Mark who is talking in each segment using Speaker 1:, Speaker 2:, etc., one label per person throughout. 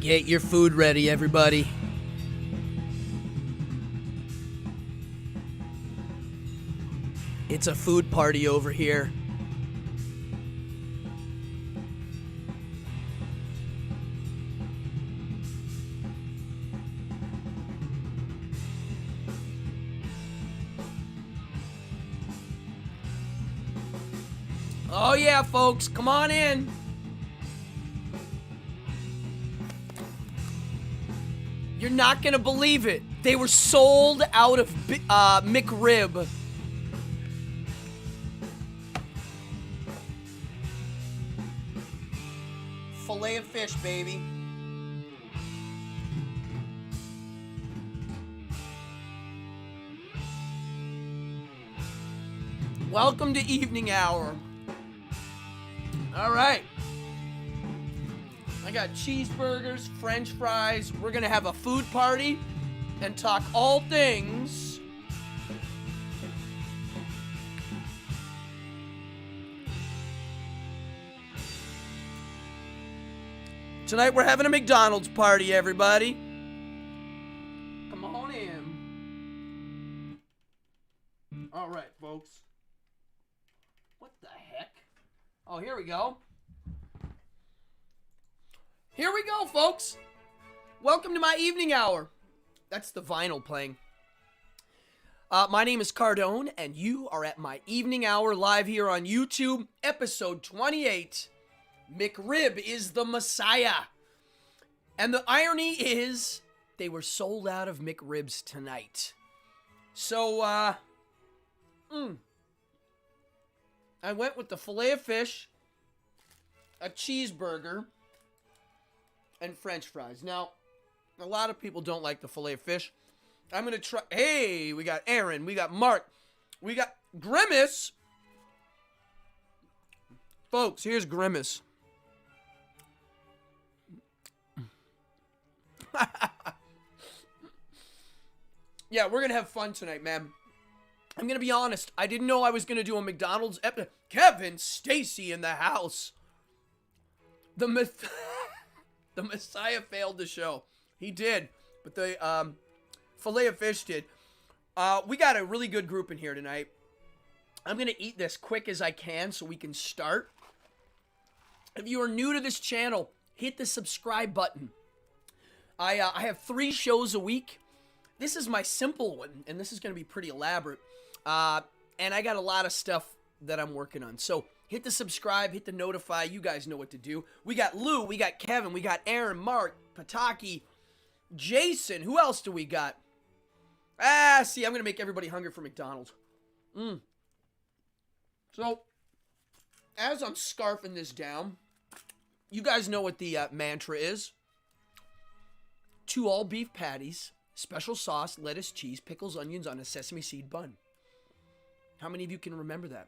Speaker 1: Get your food ready, everybody. It's a food party over here. Oh yeah, folks, come on in. You're not gonna believe it. They were sold out of McRib. Filet of fish, baby. Welcome to evening hour. All right. I got cheeseburgers, french fries. We're going to have a food party and talk all things tonight. We're having a McDonald's party, everybody. Come on in. All right, folks. What the heck? Oh, here we go. Here we go, folks. Welcome to my evening hour. That's the vinyl playing. My name is Cardone, and you are at my evening hour live here on YouTube, episode 28. McRib is the Messiah. And the irony is, they were sold out of McRibs tonight. So, I went with the filet of fish, a cheeseburger, and french fries. Now, a lot of people don't like the filet of fish. I'm going to try. Hey, we got Aaron. We got Mark. We got Grimace. Folks, here's Grimace. Yeah, we're going to have fun tonight, man. I'm going to be honest. I didn't know I was going to do a McDonald's episode. Kevin Stacy in the house. The Messiah failed the show. He did. But the filet of fish did. We got a really good group in here tonight. I'm going to eat this quick as I can so we can start. If you are new to this channel, hit the subscribe button. I have 3 shows a week. This is my simple one, and this is going to be pretty elaborate. And I got a lot of stuff that I'm working on. So hit the subscribe, hit the notify. You guys know what to do. We got Lou, we got Kevin, we got Aaron, Mark, Pataki, Jason. Who else do we got? See, I'm going to make everybody hungry for McDonald's. So, as I'm scarfing this down, you guys know what the mantra is. 2 all-beef patties, special sauce, lettuce, cheese, pickles, onions on a sesame seed bun. How many of you can remember that?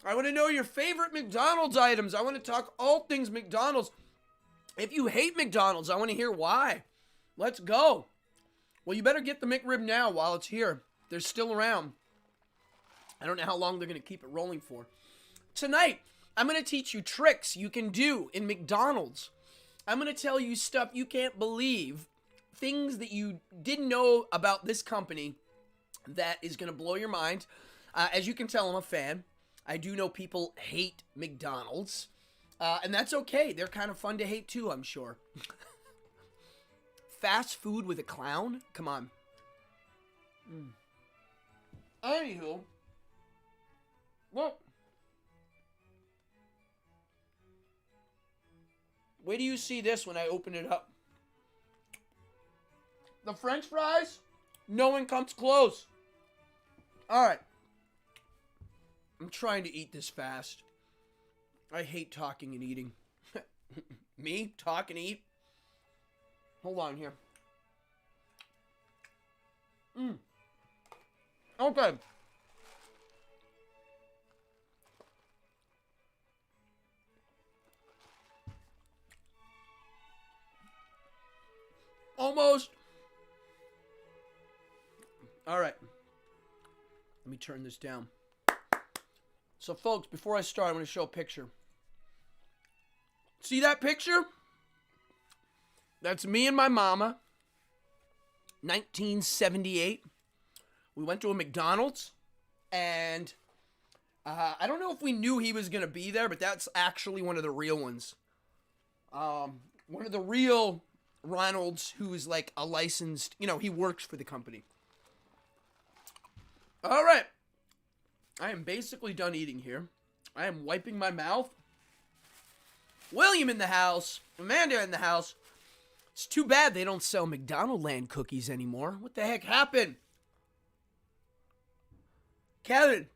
Speaker 1: I want to know your favorite McDonald's items. I want to talk all things McDonald's. If you hate McDonald's, I want to hear why. Let's go. Well, you better get the McRib now while it's here. They're still around. I don't know how long they're going to keep it rolling for. Tonight, I'm going to teach you tricks you can do in McDonald's. I'm going to tell you stuff you can't believe. Things that you didn't know about this company that is going to blow your mind. As you can tell, I'm a fan. I do know people hate McDonald's. And that's okay. They're kind of fun to hate too, I'm sure. Fast food with a clown? Come on. Anywho. Well. Wait till you see this when I open it up. The french fries? No one comes close. Alright. I'm trying to eat this fast. I hate talking and eating. Me? Talk and eat? Hold on here. Okay. Almost. All right. Let me turn this down. So, folks, before I start, I'm going to show a picture. See that picture? That's me and my mama. 1978. We went to a McDonald's, and I don't know if we knew he was going to be there, but that's actually one of the real ones. One of the real Ronalds who is like a licensed, he works for the company. All right. I am basically done eating here. I am wiping my mouth. William in the house. Amanda in the house. It's too bad they don't sell McDonald Land cookies anymore. What the heck happened? Kevin.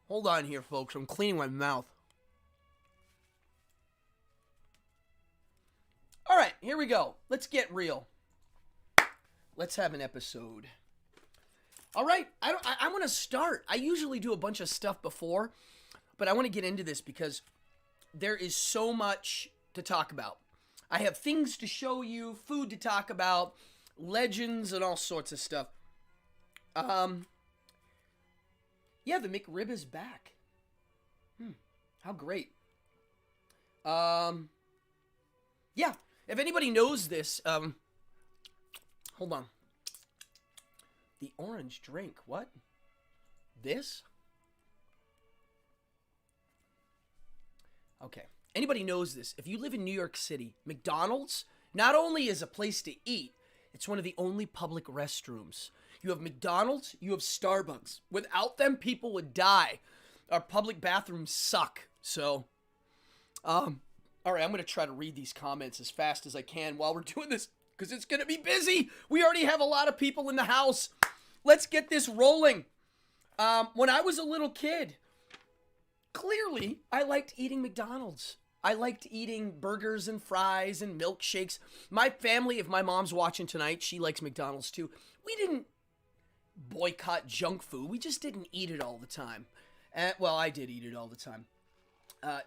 Speaker 1: Hold on here, folks. I'm cleaning my mouth. All right, here we go. Let's get real. Let's have an episode. All right, I want to start. I usually do a bunch of stuff before, but I want to get into this because there is so much to talk about. I have things to show you, food to talk about, legends, and all sorts of stuff. Yeah, the Mcrib is back. How great. Yeah, if anybody knows this, hold on. The orange drink, what? This? Okay. Anybody knows this? If you live in New York City, McDonald's not only is a place to eat, it's one of the only public restrooms. You have McDonald's, you have Starbucks. Without them, people would die. Our public bathrooms suck. So, all right, I'm going to try to read these comments as fast as I can while we're doing this, because it's going to be busy. We already have a lot of people in the house. Let's get this rolling. When I was a little kid, clearly, I liked eating McDonald's. I liked eating burgers and fries and milkshakes. My family, if my mom's watching tonight, she likes McDonald's too. We didn't boycott junk food. We just didn't eat it all the time. Well, I did eat it all the time.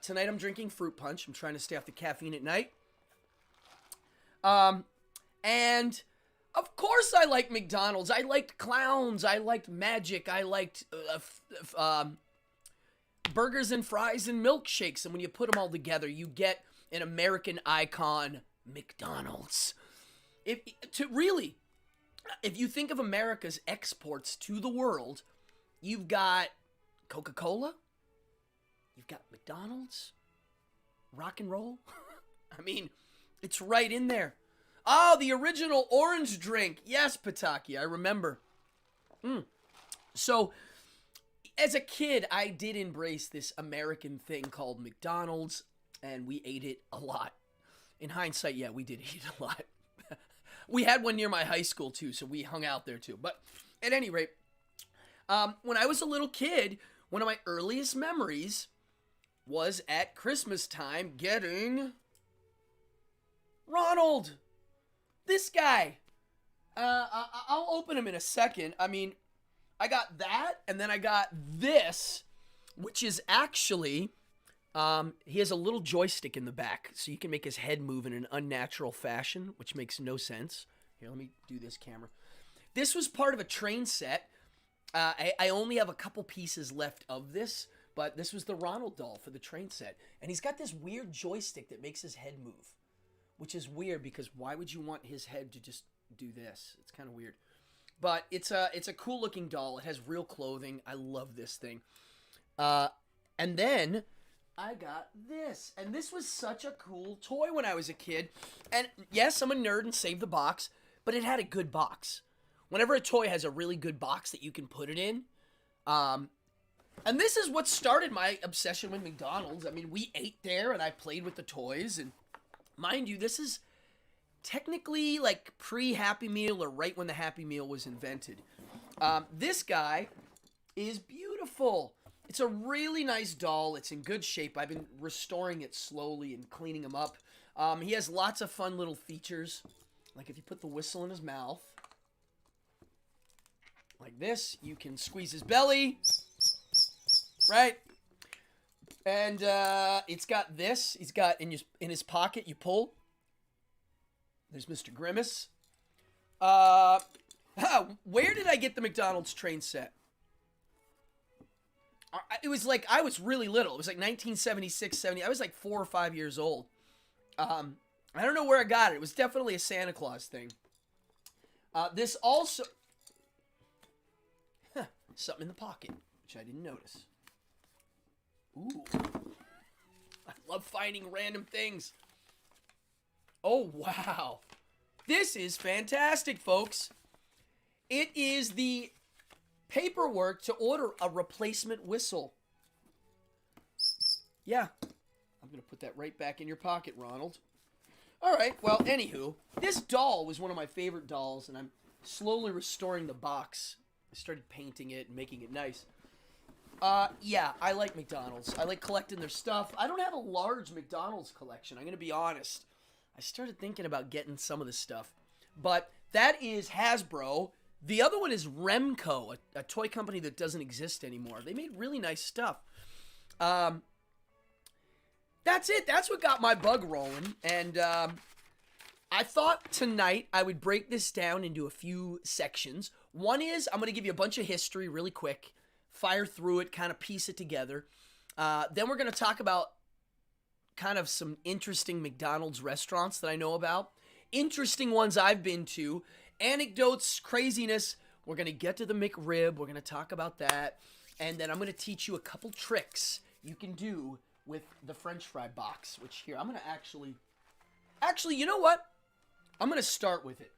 Speaker 1: Tonight I'm drinking fruit punch. I'm trying to stay off the caffeine at night. And of course I like McDonald's. I liked clowns. I liked magic. I liked burgers and fries and milkshakes. And when you put them all together, you get an American icon, McDonald's. If you think of America's exports to the world, you've got Coca-Cola, you've got McDonald's, rock and roll. I mean, it's right in there. Oh, the original orange drink. Yes, Pataki, I remember. So, as a kid, I did embrace this American thing called McDonald's, and we ate it a lot. In hindsight, yeah, we did eat a lot. We had one near my high school, too, so we hung out there, too. But at any rate, when I was a little kid, one of my earliest memories was at Christmas time getting Ronald. This guy. I'll open him in a second. I mean, I got that, and then I got this, which is actually, he has a little joystick in the back, so you can make his head move in an unnatural fashion, which makes no sense. Here, let me do this camera. This was part of a train set. I only have a couple pieces left of this, but this was the Ronald doll for the train set. And he's got this weird joystick that makes his head move, which is weird because why would you want his head to just do this? It's kind of weird. But it's a cool looking doll. It has real clothing. I love this thing. And then I got this. And this was such a cool toy when I was a kid. And yes, I'm a nerd and saved the box, but it had a good box. Whenever a toy has a really good box that you can put it in. And this is what started my obsession with McDonald's. I mean, we ate there and I played with the toys. And mind you, this is technically like pre-Happy Meal or right when the Happy Meal was invented. This guy is beautiful. It's a really nice doll. It's in good shape. I've been restoring it slowly and cleaning him up. He has lots of fun little features. Like if you put the whistle in his mouth, like this, you can squeeze his belly, right? And it's got this. He's got in his pocket, you pull. There's Mr. Grimace. Where did I get the McDonald's train set? It was like I was really little. It was like 1976, 70. I was like 4 or 5 years old. I don't know where I got it. It was definitely a Santa Claus thing. This also... something in the pocket, which I didn't notice. Ooh. I love finding random things. Oh, wow. This is fantastic, folks. It is the paperwork to order a replacement whistle. Yeah. I'm going to put that right back in your pocket, Ronald. All right. Well, anywho, this doll was one of my favorite dolls, and I'm slowly restoring the box. I started painting it and making it nice. Yeah, I like McDonald's. I like collecting their stuff. I don't have a large McDonald's collection. I'm going to be honest. I started thinking about getting some of this stuff. But that is Hasbro. The other one is Remco, a toy company that doesn't exist anymore. They made really nice stuff. That's it. That's what got my bug rolling. And I thought tonight I would break this down into a few sections. One is I'm going to give you a bunch of history really quick. Fire through it, kind of piece it together. Then we're going to talk about kind of some interesting McDonald's restaurants that I know about. Interesting ones I've been to. Anecdotes, craziness. We're going to get to the McRib. We're going to talk about that. And then I'm going to teach you a couple tricks you can do with the French fry box. Which here, I'm going to actually, you know what? I'm going to start with it.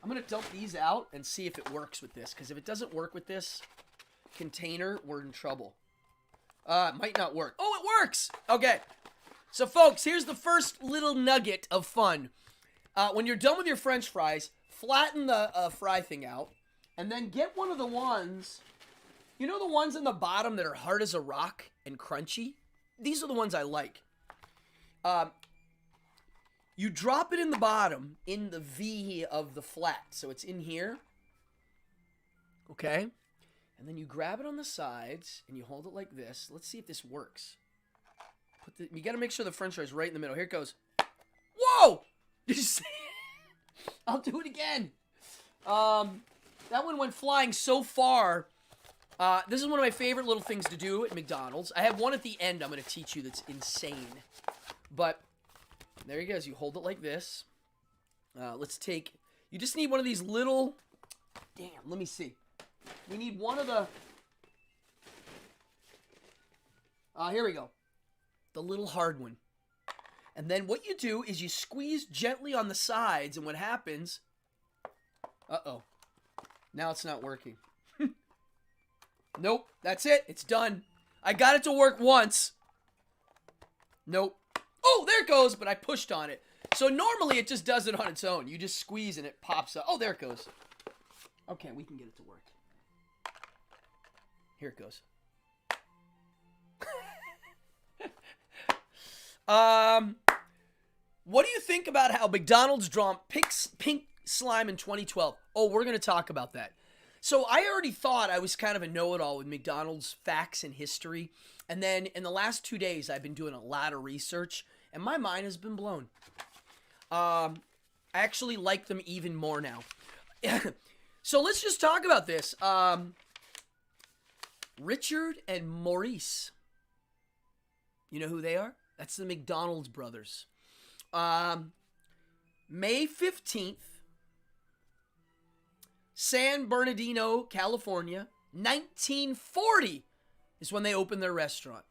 Speaker 1: I'm going to dump these out and see if it works with this. Because if it doesn't work with this container, we're in trouble. It might not work. Oh, it works! Okay. So, folks, here's the first little nugget of fun. When you're done with your French fries, flatten the fry thing out, and then get one of the ones, you know the ones in the bottom that are hard as a rock and crunchy? These are the ones I like. You drop it in the bottom, in the V of the flat, so it's in here. Okay? And then you grab it on the sides, and you hold it like this. Let's see if this works. You got to make sure the French fry is right in the middle. Here it goes. Whoa! Did you see? I'll do it again. That one went flying so far. This is one of my favorite little things to do at McDonald's. I have one at the end I'm going to teach you that's insane. But there he goes. You hold it like this. Let's take... You just need one of these little... Damn, let me see. We need one of the... here we go. The little hard one. And then what you do is you squeeze gently on the sides, and what happens... Uh-oh. Now it's not working. Nope. That's it. It's done. I got it to work once. Nope. Oh, there it goes, but I pushed on it. So normally it just does it on its own. You just squeeze and it pops up. Oh, there it goes. Okay, we can get it to work. Here it goes. What do you think about how McDonald's drawn pink slime in 2012? Oh, we're going to talk about that. So I already thought I was kind of a know-it-all with McDonald's facts and history. And then in the last 2 days, I've been doing a lot of research, and my mind has been blown. I actually like them even more now. So let's just talk about this. Richard and Maurice. You know who they are? That's the McDonald's brothers. May 15th, San Bernardino, California, 1940 is when they opened their restaurant.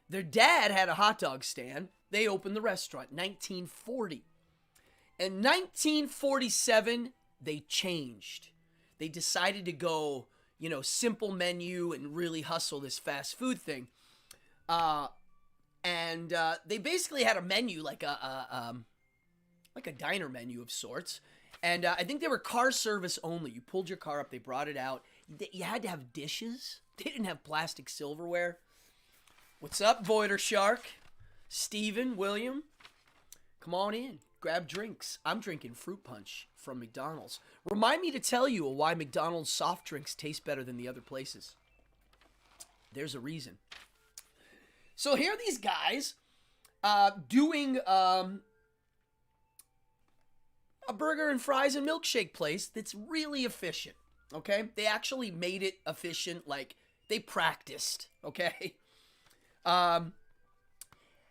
Speaker 1: Their dad had a hot dog stand. They opened the restaurant, 1940. In 1947, they changed. They decided to go, simple menu and really hustle this fast food thing. And they basically had a menu like a diner menu of sorts. And I think they were car service only. You pulled your car up, they brought it out. You had to have dishes. They didn't have plastic silverware. What's up, Voider Shark? Steven, William? Come on in. Grab drinks. I'm drinking fruit punch from McDonald's. Remind me to tell you why McDonald's soft drinks taste better than the other places. There's a reason. So here are these guys doing a burger and fries and milkshake place that's really efficient, okay? They actually made it efficient, like They practiced, okay? And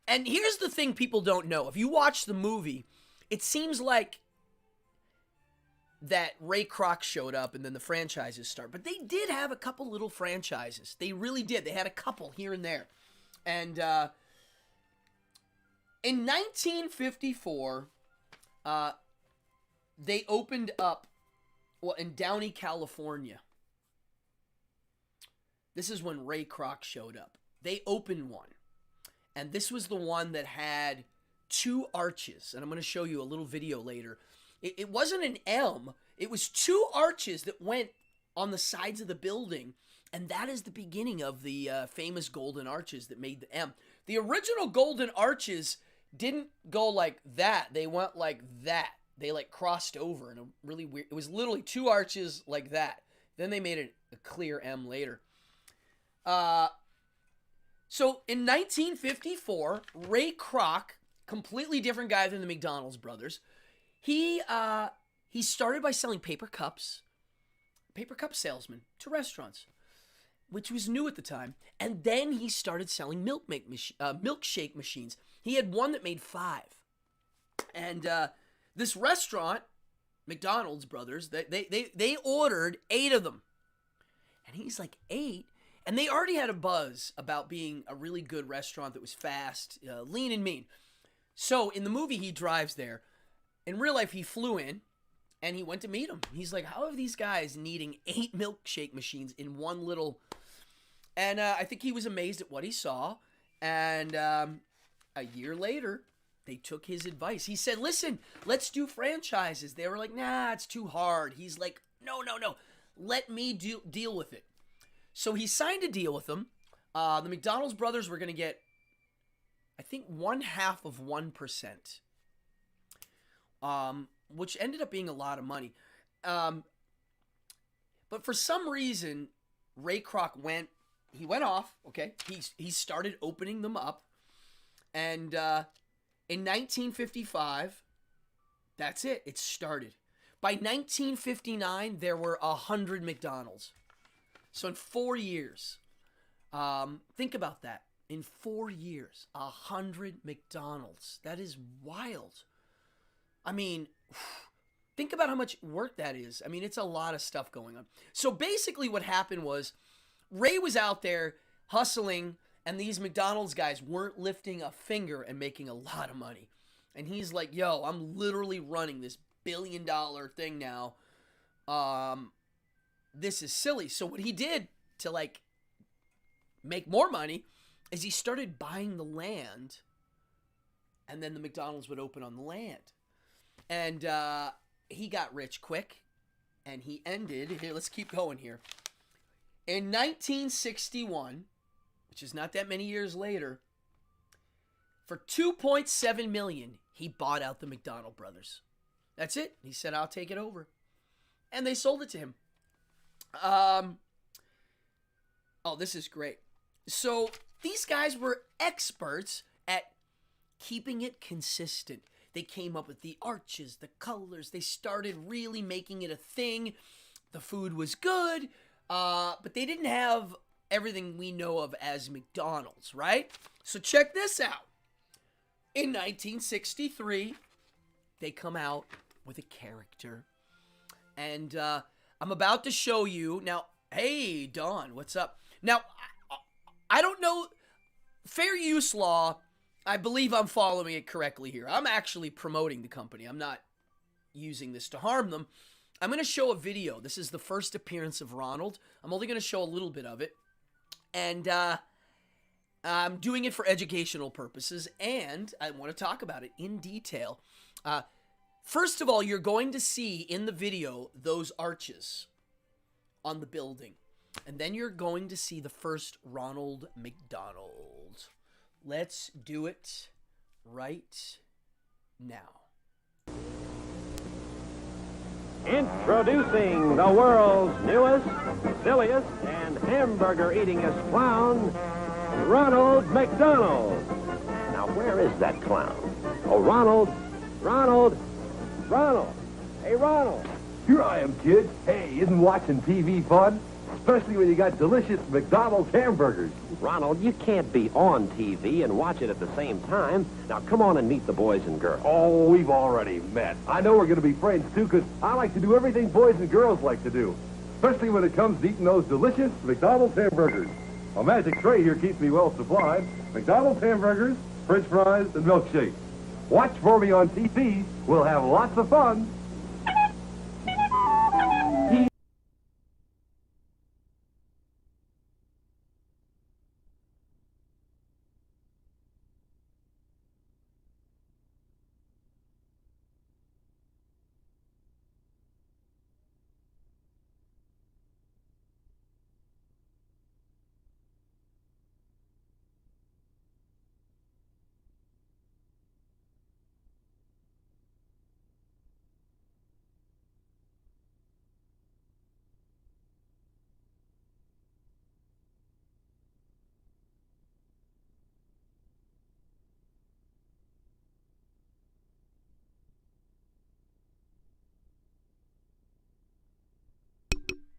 Speaker 1: here's the thing people don't know. If you watch the movie, it seems like that Ray Kroc showed up and then the franchises start. But they did have a couple little franchises. They really did. They had a couple here and there. And in 1954, they opened up, well, in Downey, California. This is when Ray Kroc showed up. They opened one. And this was the one that had 2 arches. And I'm going to show you a little video later. It wasn't an M. It was 2 arches that went on the sides of the building. And that is the beginning of the famous golden arches that made the M. The original golden arches didn't go like that. They went like that. They like crossed over in a really weird... It was literally 2 arches like that. Then they made it a clear M later. So in 1954, Ray Kroc, completely different guy than the McDonald's brothers, he started by selling paper cup salesman to restaurants, which was new at the time. And then he started selling milkshake machines. He had one that made 5. And this restaurant, McDonald's brothers, they ordered 8 of them. And he's like, 8? And they already had a buzz about being a really good restaurant that was fast, lean and mean. So in the movie, he drives there. In real life, he flew in, and he went to meet them. He's like, how are these guys needing 8 milkshake machines in one little... And I think he was amazed at what he saw. And a year later, they took his advice. He said, listen, let's do franchises. They were like, nah, it's too hard. He's like, no. Let me deal with it. So he signed a deal with them. The McDonald's brothers were going to get, I think, 0.5 of 1%, which ended up being a lot of money. But for some reason, Ray Kroc went off, okay? He started opening them up. And in 1955, that's it. It started. By 1959, there were 100 McDonald's. So in 4 years, think about that. In 4 years, 100 McDonald's. That is wild. I mean, think about how much work that is. I mean, it's a lot of stuff going on. So basically what happened was Ray was out there hustling, and these McDonald's guys weren't lifting a finger and making a lot of money. And he's like, yo, I'm literally running this billion-dollar thing now. This is silly. So what he did to like make more money is he started buying the land, and then the McDonald's would open on the land. And he got rich quick, and he ended, here, let's keep going here. In 1961, which is not that many years later, for $2.7 million, he bought out the McDonald brothers. That's it. He said, I'll take it over. And they sold it to him. Oh, this is great. So these guys were experts at keeping it consistent. They came up with the arches, the colors. They started really making it a thing. The food was good, but they didn't have everything we know of as McDonald's, right? So check this out. In 1963, they come out with a character. And I'm about to show you. Now, hey, Dawn, what's up? Now, I don't know. Fair use law, I believe I'm following it correctly here. I'm actually promoting the company. I'm not using this to harm them. I'm going to show a video. This is the first appearance of Ronald. I'm only going to show a little bit of it. And I'm doing it for educational purposes, and I want to talk about it in detail. First of all, you're going to see in the video those arches on the building. And then you're going to see the first Ronald McDonald. Let's do it right now.
Speaker 2: Introducing the world's newest, silliest, and hamburger-eatingest clown, Ronald McDonald. Now, where is that clown? Oh, Ronald! Hey, Ronald!
Speaker 3: Here I am, kid. Hey, isn't watching TV fun? especially when you got delicious McDonald's hamburgers.
Speaker 2: Ronald, you can't be on TV and watch it at the same time. Now, come on and meet the boys and girls.
Speaker 3: Oh, we've already met. I know we're going to be friends, too, because I like to do everything boys and girls like to do, especially when it comes to eating those delicious McDonald's hamburgers. A magic tray here keeps me well supplied. McDonald's hamburgers, French fries, and milkshakes. Watch for me on TV. We'll have lots of fun.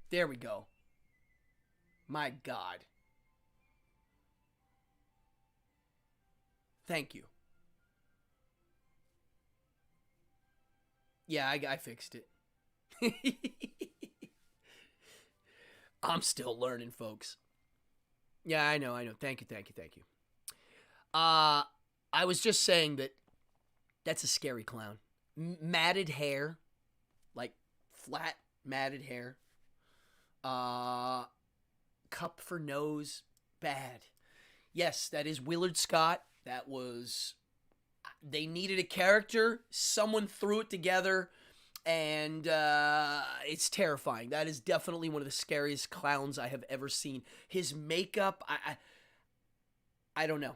Speaker 1: There we go. My God. Thank you. Yeah, I fixed it. I'm still learning, folks. Yeah, I know. Thank you. I was just saying that that's a scary clown. Matted hair. Like, flat, matted hair. Cup for nose, bad. Yes, that is Willard Scott. That was, they needed a character. Someone threw it together, and it's terrifying. That is definitely one of the scariest clowns I have ever seen. His makeup, I don't know.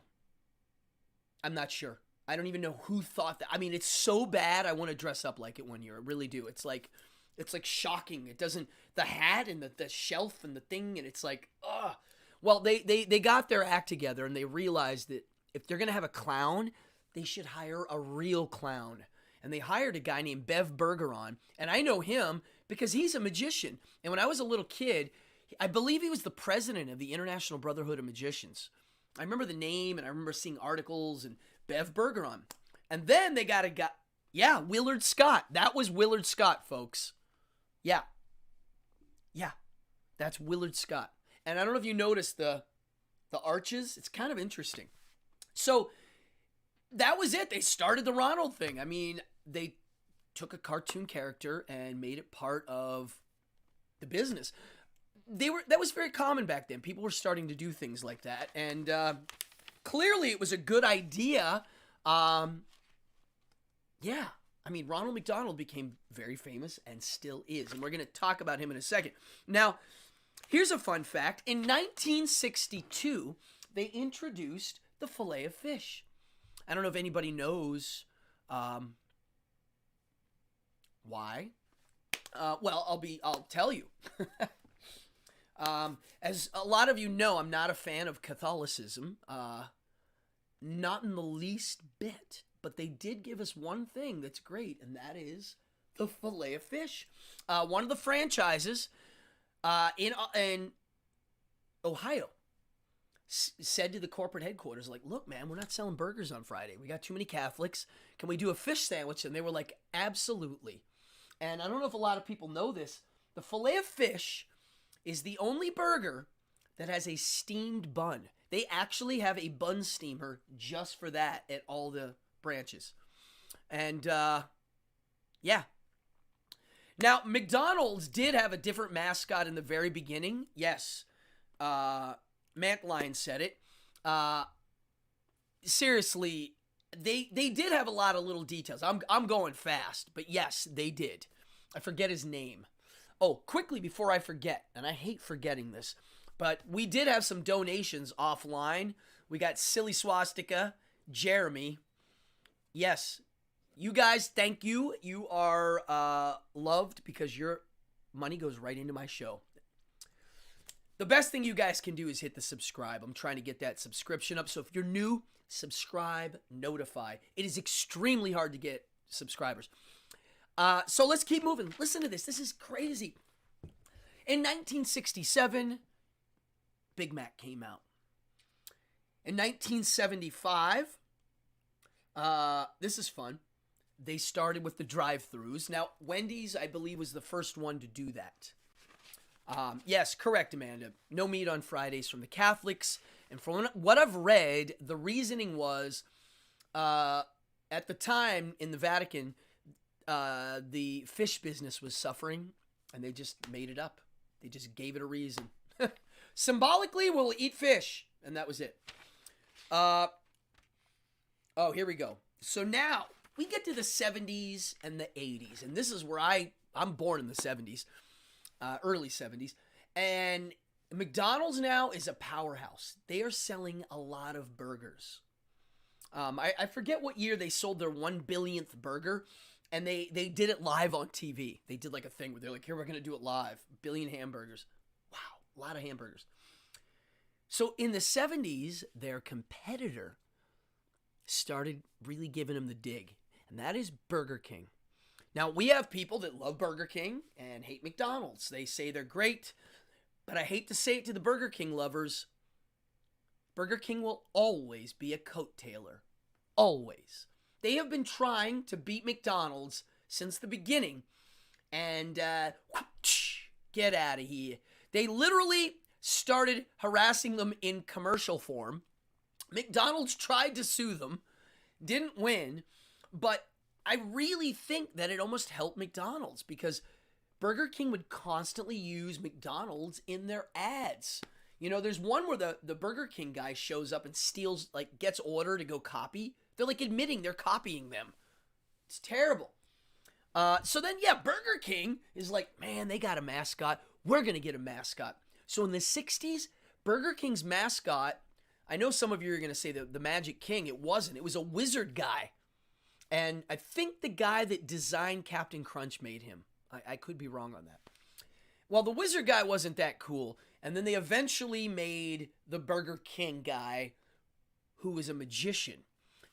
Speaker 1: I'm not sure. I don't even know who thought that. I mean, it's so bad. I want to dress up like it one year. I really do. It's like shocking. It doesn't, the hat and the shelf and the thing, and it's like, ugh. Well, they got their act together, and they realized that if they're going to have a clown, they should hire a real clown. And they hired a guy named Bev Bergeron, and I know him because he's a magician. And when I was a little kid, I believe he was the president of the International Brotherhood of Magicians. I remember the name, and I remember seeing articles, and Bev Bergeron. And then they got a guy, yeah, Willard Scott. That was Willard Scott, folks. Yeah, that's Willard Scott. And I don't know if you noticed the arches. It's kind of interesting. So that was it. They started the Ronald thing. I mean, they took a cartoon character and made it part of the business. That was very common back then. People were starting to do things like that, and clearly it was a good idea. Yeah. I mean, Ronald McDonald became very famous and still is. And we're going to talk about him in a second. Now, here's a fun fact. In 1962, they introduced the fillet of fish. I don't know if anybody knows why. Well, I'll tell you. As a lot of you know, I'm not a fan of Catholicism. Not in the least bit. But they did give us one thing that's great, and that is the fillet of fish. One of the franchises in Ohio said to the corporate headquarters, like, look, man, we're not selling burgers on Friday. We got too many Catholics. Can we do a fish sandwich? And they were like, absolutely. And I don't know if a lot of people know this. The fillet of fish is the only burger that has a steamed bun. They actually have a bun steamer just for that at all the branches. And yeah. Now, McDonald's did have a different mascot in the very beginning. Yes. Mantline said it. Seriously, they did have a lot of little details. I'm going fast, but yes, they did. I forget his name. Oh, quickly before I forget, and I hate forgetting this, but we did have some donations offline. We got Silly Swastika, Jeremy. Yes, you guys, thank you. You are loved because your money goes right into my show. The best thing you guys can do is hit the subscribe. I'm trying to get that subscription up. So if you're new, subscribe, notify. It is extremely hard to get subscribers. So let's keep moving. Listen to this. This is crazy. In 1967, Big Mac came out. In 1975, this is fun. They started with the drive-thrus. Now, Wendy's, I believe, was the first one to do that. Yes, correct, Amanda. No meat on Fridays from the Catholics. And from what I've read, the reasoning was, at the time in the Vatican, the fish business was suffering, and they just made it up. They just gave it a reason. Symbolically, we'll eat fish, and that was it. Oh, here we go. So now we get to the 70s and the 80s, and this is where I'm born in the 70s, early 70s, and McDonald's now is a powerhouse. They are selling a lot of burgers. I forget what year they sold their 1 billionth burger, and they did it live on TV. They did like a thing where they're like, here, we're going to do it live. 1 billion hamburgers. Wow, a lot of hamburgers. So in the 70s, their competitor started really giving them the dig, and that is Burger King. Now, we have people that love Burger King and hate McDonald's. They say they're great, but I hate to say it to the Burger King lovers, Burger King will always be a coattailer. Always. They have been trying to beat McDonald's since the beginning, and get out of here. They literally started harassing them in commercial form. McDonald's tried to sue them, didn't win, but I really think that it almost helped McDonald's because Burger King would constantly use McDonald's in their ads. You know, there's one where the Burger King guy shows up and steals, like, gets order to go copy. They're, like, admitting they're copying them. It's terrible. So then, yeah, Burger King is like, man, they got a mascot. We're going to get a mascot. So in the 60s, Burger King's mascot, I know some of you are going to say the Magic King. It wasn't. It was a wizard guy. And I think the guy that designed Captain Crunch made him. I could be wrong on that. Well, the wizard guy wasn't that cool. And then they eventually made the Burger King guy who was a magician.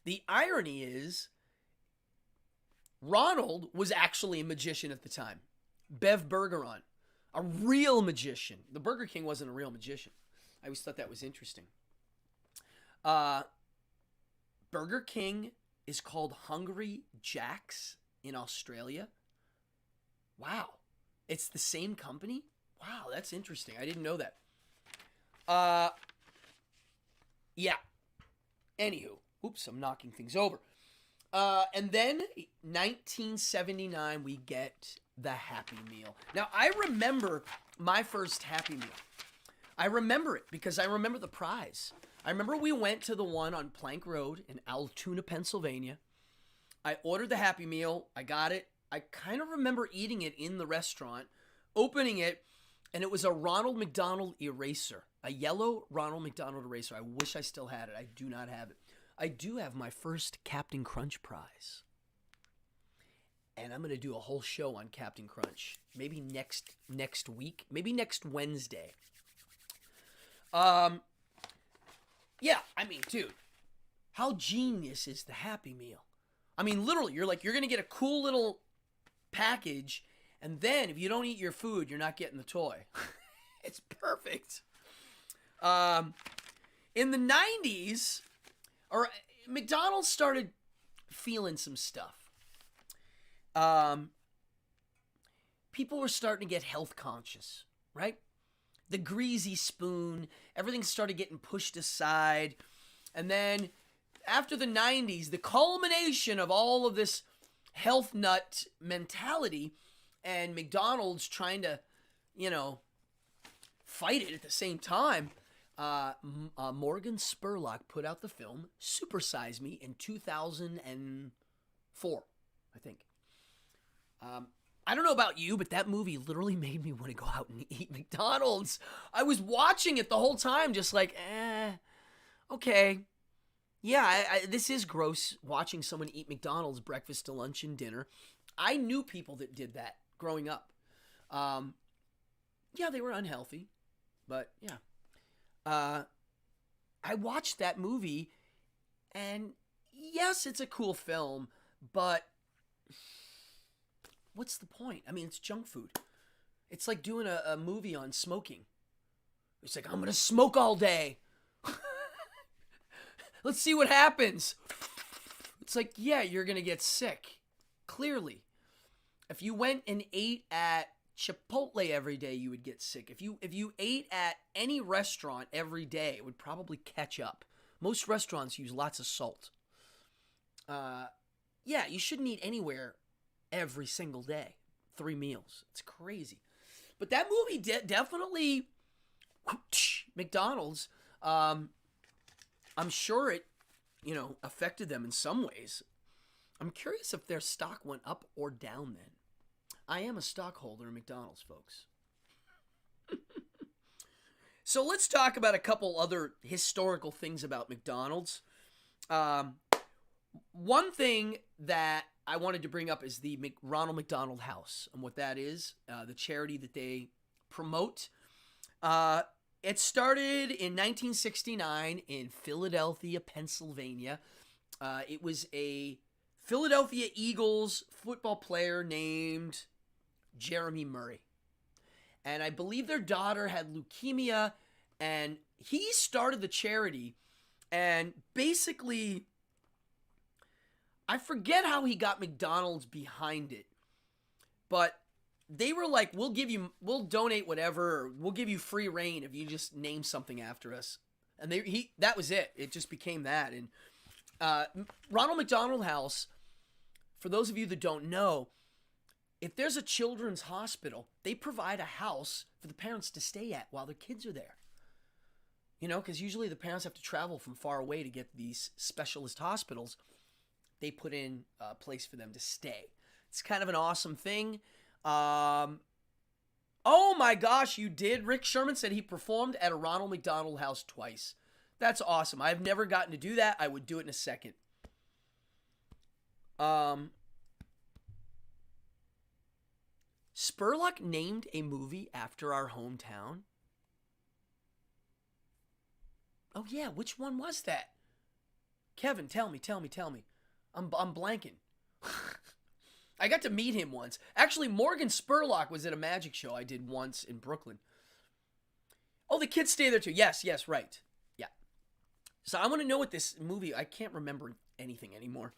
Speaker 1: The irony is, Ronald was actually a magician at the time. Bev Bergeron, a real magician. The Burger King wasn't a real magician. I always thought that was interesting. Burger King is called Hungry Jack's in Australia. Wow. It's the same company? Wow, that's interesting. I didn't know that. Yeah. Anywho. Oops, I'm knocking things over. And then, 1979, we get the Happy Meal. Now, I remember my first Happy Meal. I remember it because I remember the prize. I remember we went to the one on Plank Road in Altoona, Pennsylvania. I ordered the Happy Meal. I got it. I kind of remember eating it in the restaurant, opening it, and it was a Ronald McDonald eraser. A yellow Ronald McDonald eraser. I wish I still had it. I do not have it. I do have my first Captain Crunch prize. And I'm going to do a whole show on Captain Crunch. Maybe next week. Maybe next Wednesday. Yeah, I mean, dude. How genius is the Happy Meal? I mean, literally, you're going to get a cool little package, and then if you don't eat your food, you're not getting the toy. It's perfect. In the 90s, McDonald's started feeling some stuff. People were starting to get health conscious, right? The greasy spoon, everything started getting pushed aside. And then after the 90s, the culmination of all of this health nut mentality and McDonald's trying to, fight it at the same time, Morgan Spurlock put out the film Super Size Me in 2004, I think. I don't know about you, but that movie literally made me want to go out and eat McDonald's. I was watching it the whole time just like, okay. Yeah, this is gross, watching someone eat McDonald's breakfast to lunch and dinner. I knew people that did that growing up. Yeah, they were unhealthy, but yeah. I watched that movie, and yes, it's a cool film, but what's the point? I mean, it's junk food. It's like doing a movie on smoking. It's like, I'm going to smoke all day. Let's see what happens. It's like, yeah, you're going to get sick. Clearly. If you went and ate at Chipotle every day, you would get sick. If you ate at any restaurant every day, it would probably catch up. Most restaurants use lots of salt. Yeah, you shouldn't eat anywhere every single day. 3 meals. It's crazy. But that movie definitely, McDonald's, I'm sure it, affected them in some ways. I'm curious if their stock went up or down then. I am a stockholder in McDonald's, folks. So let's talk about a couple other historical things about McDonald's. One thing that I wanted to bring up is the Ronald McDonald House and what that is, the charity that they promote. It started in 1969 in Philadelphia, Pennsylvania. It was a Philadelphia Eagles football player named Jeremy Murray. And I believe their daughter had leukemia, and he started the charity, and basically, I forget how he got McDonald's behind it, but they were like, we'll donate whatever, or we'll give you free reign if you just name something after us. And that was it. It just became that. And Ronald McDonald House, for those of you that don't know, if there's a children's hospital, they provide a house for the parents to stay at while their kids are there. Because usually the parents have to travel from far away to get these specialist hospitals. They put in a place for them to stay. It's kind of an awesome thing. Oh my gosh, you did? Rick Sherman said he performed at a Ronald McDonald House twice. That's awesome. I've never gotten to do that. I would do it in a second. Spurlock named a movie after our hometown. Oh yeah, which one was that? Kevin, tell me. I'm blanking. I got to meet him once. Actually, Morgan Spurlock was at a magic show I did once in Brooklyn. Oh, the kids stay there too. Yes, right. Yeah. So I want to know what this movie, I can't remember anything anymore.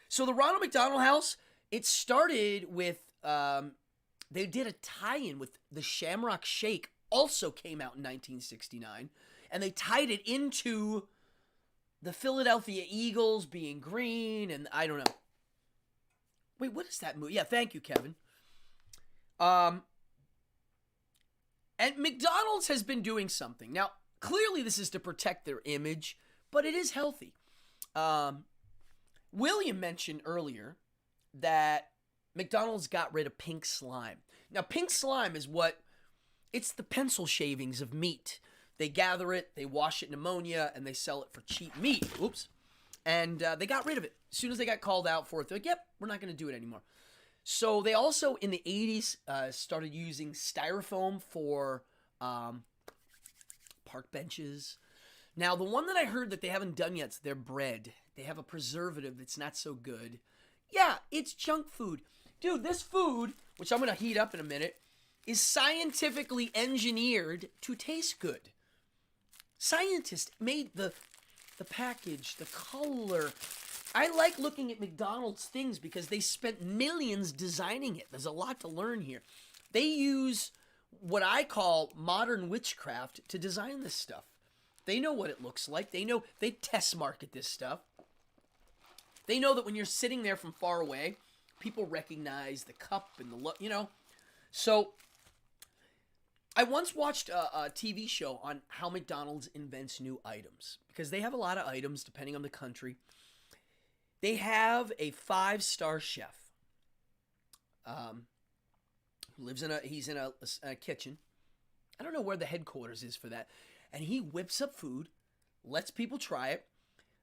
Speaker 1: So the Ronald McDonald House, it started with, they did a tie-in with the Shamrock Shake, also came out in 1969, and they tied it into the Philadelphia Eagles being green, and I don't know. Wait, what is that movie? Yeah, thank you, Kevin. And McDonald's has been doing something. Now, clearly this is to protect their image, but it is healthy. William mentioned earlier that McDonald's got rid of pink slime. Now, pink slime is it's the pencil shavings of meat. They gather it, they wash it in ammonia, and they sell it for cheap meat. Oops. And they got rid of it. As soon as they got called out for it, they're like, yep, we're not going to do it anymore. So they also, in the 80s, started using styrofoam for park benches. Now, the one that I heard that they haven't done yet is their bread. They have a preservative that's not so good. Yeah, it's junk food. Dude, this food, which I'm going to heat up in a minute, is scientifically engineered to taste good. Scientists made the package, the color. I like looking at McDonald's things because they spent millions designing it. There's a lot to learn here. They use what I call modern witchcraft to design this stuff. They know what it looks like. They know they test market this stuff. They know that when you're sitting there from far away, people recognize the cup and the look, So I once watched a TV show on how McDonald's invents new items because they have a lot of items depending on the country. They have a 5-star chef who lives he's in a kitchen. I don't know where the headquarters is for that. And he whips up food, lets people try it.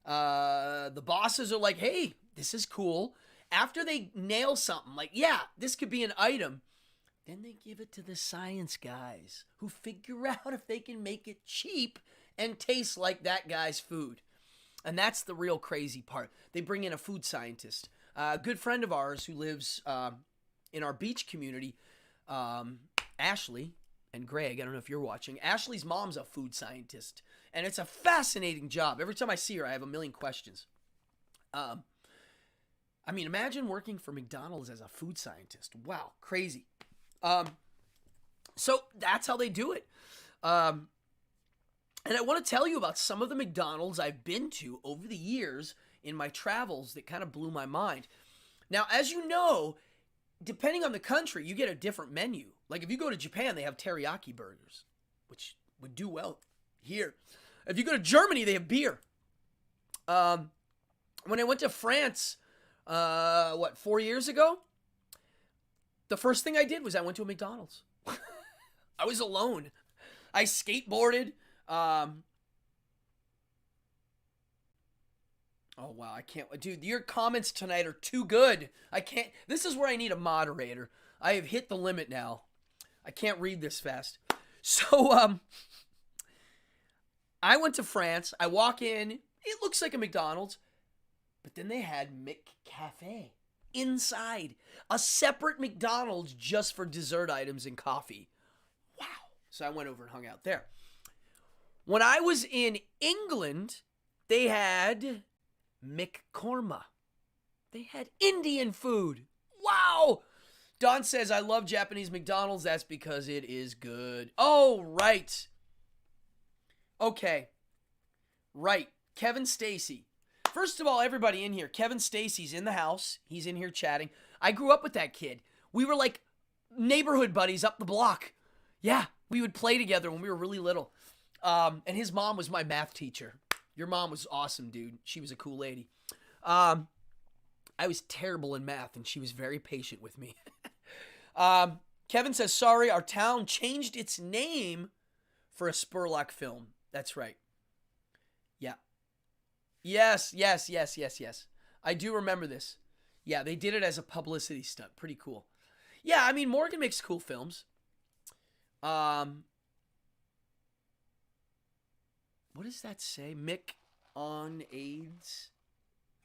Speaker 1: The bosses are like, hey, this is cool. After they nail something, like, yeah, this could be an item, then they give it to the science guys who figure out if they can make it cheap and taste like that guy's food. And that's the real crazy part. They bring in a food scientist. A good friend of ours who lives in our beach community, Ashley and Greg, I don't know if you're watching. Ashley's mom's a food scientist, and it's a fascinating job. Every time I see her, I have a million questions. I mean, imagine working for McDonald's as a food scientist. Wow, crazy. So that's how they do it. And I want to tell you about some of the McDonald's I've been to over the years in my travels that kind of blew my mind. Now, as you know, depending on the country, you get a different menu. Like if you go to Japan, they have teriyaki burgers, which would do well here. If you go to Germany, they have beer. When I went to France, 4 years ago, the first thing I did was I went to a McDonald's. I was alone. I skateboarded. Oh, wow. I can't. Dude, your comments tonight are too good. I can't. This is where I need a moderator. I have hit the limit now. I can't read this fast. So, I went to France. I walk in. It looks like a McDonald's. But then they had McCafe inside. A separate McDonald's just for dessert items and coffee. Wow. So I went over and hung out there. When I was in England, they had McCorma. They had Indian food. Wow. Don says, I love Japanese McDonald's. That's because it is good. Oh, right. Okay. Right. Kevin Stacy. First of all, everybody in here, Kevin Stacy's in the house. He's in here chatting. I grew up with that kid. We were like neighborhood buddies up the block. Yeah, we would play together when we were really little. And his mom was my math teacher. Your mom was awesome, dude. She was a cool lady. I was terrible in math, and she was very patient with me. Kevin says, sorry, our town changed its name for a Spurlock film. That's right. Yeah. Yes. I do remember this. Yeah, they did it as a publicity stunt. Pretty cool. Yeah, I mean, Morgan makes cool films. What does that say? Mick on AIDS?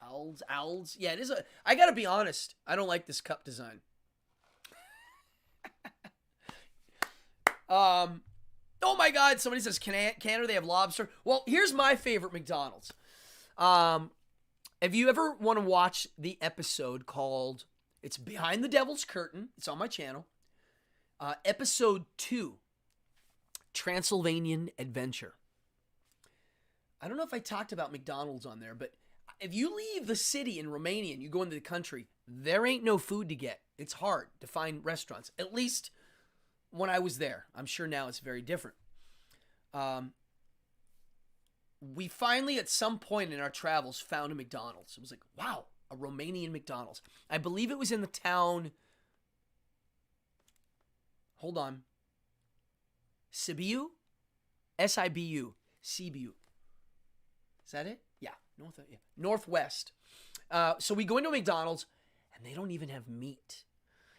Speaker 1: Owls? Yeah, it is a... I gotta be honest. I don't like this cup design. Oh my God, somebody says, Canada, they have lobster. Well, here's my favorite McDonald's. If you ever want to watch the episode called, it's Behind the Devil's Curtain, it's on my channel, episode 2, Transylvanian Adventure. I don't know if I talked about McDonald's on there, but if you leave the city in Romania and you go into the country, there ain't no food to get. It's hard to find restaurants, at least when I was there. I'm sure now it's very different. We finally, at some point in our travels, found a McDonald's. It was like, wow, a Romanian McDonald's. I believe it was in the town. Hold on. Sibiu? S-I-B-U. Sibiu. Is that it? Yeah. Northwest. So we go into a McDonald's, and they don't even have meat.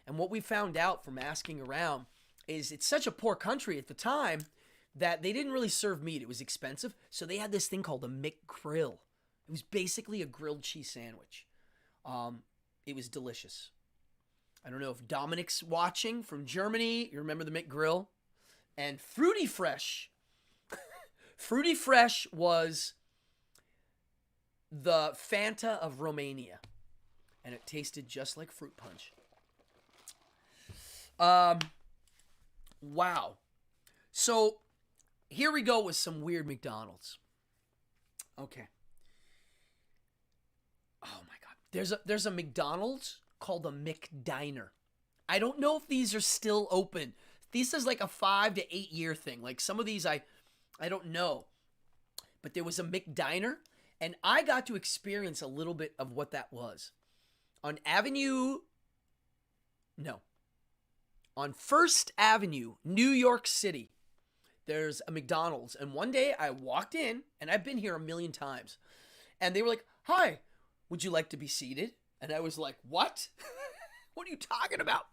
Speaker 1: And what we found out from asking around is it's such a poor country at the time that they didn't really serve meat. It was expensive. So they had this thing called a McGrill. It was basically a grilled cheese sandwich. It was delicious. I don't know if Dominic's watching from Germany. You remember the McGrill? And Fruity Fresh. Fruity Fresh was the Fanta of Romania. And it tasted just like fruit punch. Wow. So here we go with some weird McDonald's. Okay. Oh my God. There's a McDonald's called a McDiner. I don't know if these are still open. This is like a 5 to 8 year thing. Like some of these I don't know. But there was a McDiner, and I got to experience a little bit of what that was. On First Avenue, New York City, there's a McDonald's. And one day I walked in, and I've been here a million times, and they were like, hi, would you like to be seated? And I was like, what? What are you talking about?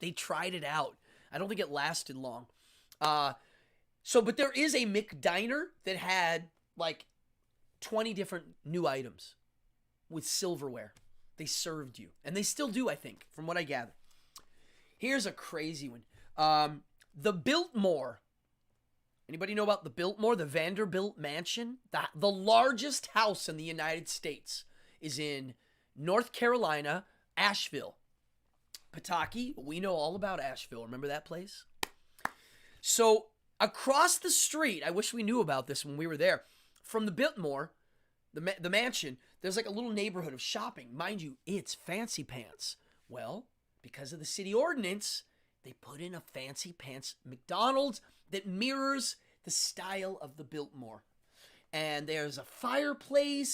Speaker 1: They tried it out. I don't think it lasted long. But there is a McDiner that had like 20 different new items with silverware. They served you. And they still do, I think, from what I gather. Here's a crazy one. The Biltmore. Anybody know about the Biltmore, the Vanderbilt Mansion? The largest house in the United States is in North Carolina, Asheville. Pataki, we know all about Asheville. Remember that place? So across the street, I wish we knew about this when we were there, from the Biltmore, the mansion, there's like a little neighborhood of shopping. Mind you, it's fancy pants. Well, because of the city ordinance, they put in a fancy pants McDonald's that mirrors the style of the Biltmore. And there's a fireplace